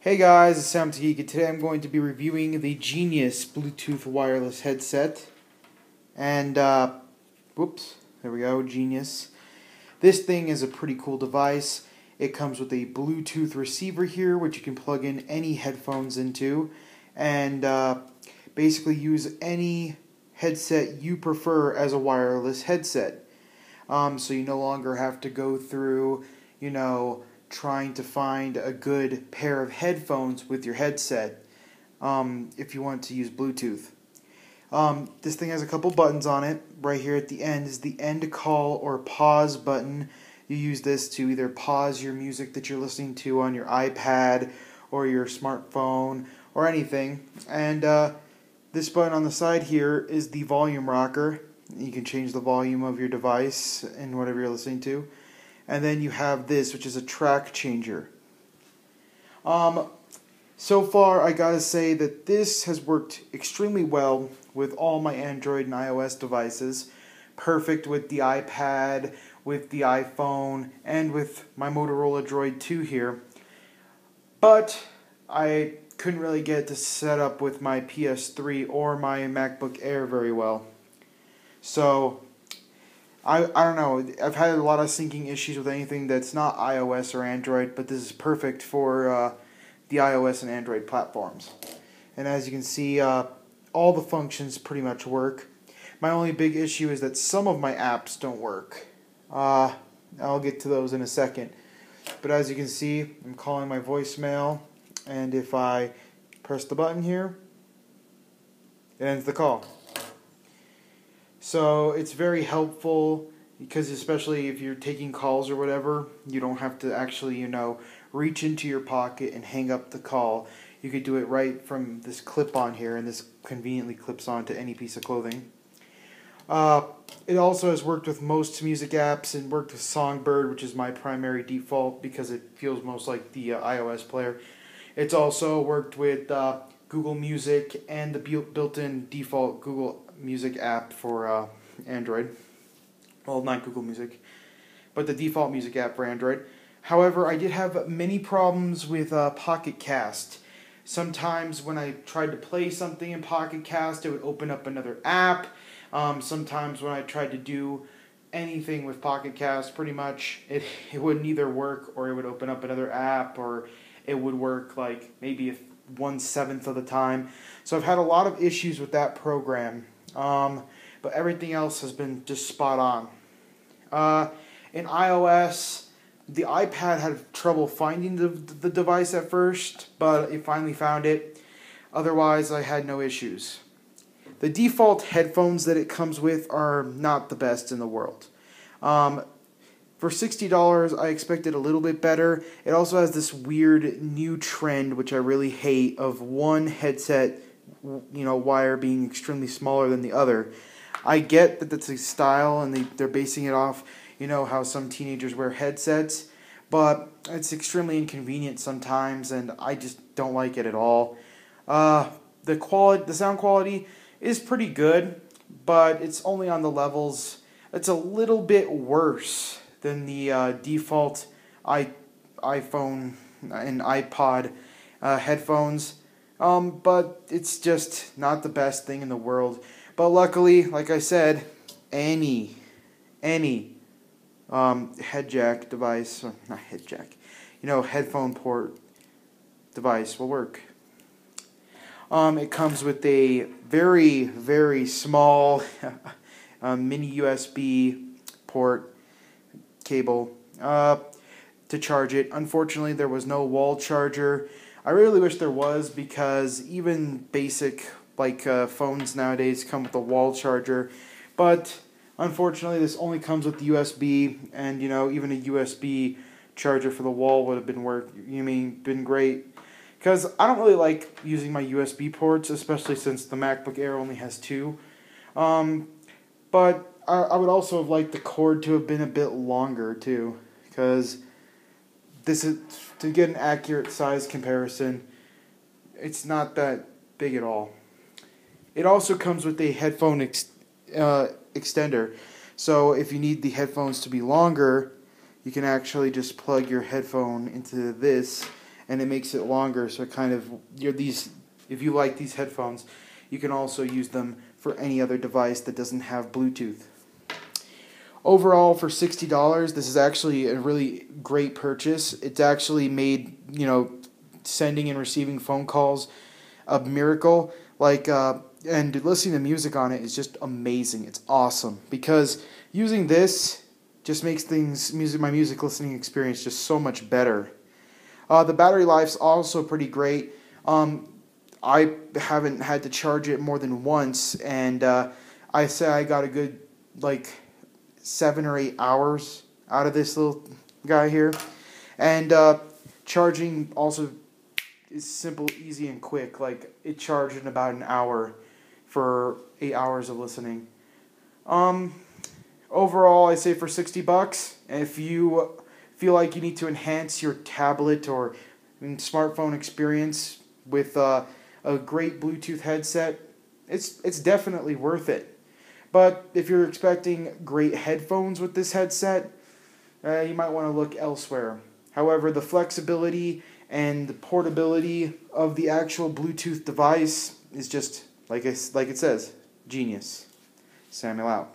Hey guys, it's Sam Tahiki. Today I'm going to be reviewing the Genius Bluetooth wireless headset. And, whoops, there we go, Genius. This thing is a pretty cool device. It comes with a Bluetooth receiver here, which you can plug in any headphones into. And, basically use any headset you prefer as a wireless headset. So you no longer have to go through, trying to find a good pair of headphones with your headset if you want to use Bluetooth. This thing has a couple buttons on it. Right here at the end is the end call or pause button. You use this to either pause your music that you're listening to on your iPad or your smartphone or anything. And this button on the side here is the volume rocker. You can change the volume of your device and whatever you're listening to. And then you have this, which is a track changer. So far, I gotta say that this has worked extremely well with all my Android and iOS devices. Perfect with the iPad, with the iPhone, and with my Motorola Droid 2 here. But I couldn't really get it to set up with my PS3 or my MacBook Air very well. So I don't know. I've had a lot of syncing issues with anything that's not iOS or Android, but this is perfect for the iOS and Android platforms. And as you can see, all the functions pretty much work. My only big issue is that some of my apps don't work. I'll get to those in a second. But as you can see, I'm calling my voicemail, and if I press the button here, it ends the call. So it's very helpful because especially if you're taking calls or whatever, you don't have to actually, reach into your pocket and hang up the call. You could do it right from this clip on here, and this conveniently clips onto any piece of clothing. It also has worked with most music apps and worked with Songbird, which is my primary default because it feels most like the iOS player. It's also worked with Google Music and the built-in default Google Music app for Android. Well, not Google Music, but the default music app for Android. However, I did have many problems with Pocket Cast. Sometimes when I tried to play something in Pocket Cast, it would open up another app. Sometimes when I tried to do anything with Pocket Cast, pretty much, it wouldn't either work, or it would open up another app, or it would work like maybe 1/7 of the time. So I've had a lot of issues with that program. But everything else has been just spot on. In iOS, the iPad had trouble finding the device at first, but it finally found it. Otherwise, I had no issues. The default headphones that it comes with are not the best in the world. For $60, I expected a little bit better. It also has this weird new trend, which I really hate, of one headset wire being extremely smaller than the other. I get that that's a style and they're basing it off, how some teenagers wear headsets, but it's extremely inconvenient sometimes, and I just don't like it at all. The sound quality is pretty good, but it's only on the levels. It's a little bit worse than the default iPhone and iPod headphones. But it's just not the best thing in the world. But luckily, like I said, any head jack device, or not head jack, headphone port device will work. It comes with a very, very small mini USB port cable to charge it. Unfortunately, there was no wall charger. I really wish there was, because even basic phones nowadays come with a wall charger, but unfortunately this only comes with the USB, and even a USB charger for the wall would have been great, because I don't really like using my USB ports, especially since the MacBook Air only has 2. But I would also have liked the cord to have been a bit longer too, because this is, to get an accurate size comparison, it's not that big at all. It also comes with a headphone extender, so if you need the headphones to be longer, you can actually just plug your headphone into this, and it makes it longer. So it kind of if you like these headphones, you can also use them for any other device that doesn't have Bluetooth. Overall, for $60, this is actually a really great purchase. It's actually made, sending and receiving phone calls a miracle. And listening to music on it is just amazing. It's awesome because using this just makes my music listening experience just so much better. The battery life's also pretty great. I haven't had to charge it more than once, and I say I got a good 7 or 8 hours out of this little guy here. And charging also is simple, easy, and quick. It charged in about an hour for 8 hours of listening. Overall, I say for $60, and if you feel like you need to enhance your tablet or smartphone experience with a great Bluetooth headset, it's definitely worth it. But if you're expecting great headphones with this headset, you might want to look elsewhere. However, the flexibility and the portability of the actual Bluetooth device is just, like it says, genius. Samuel out.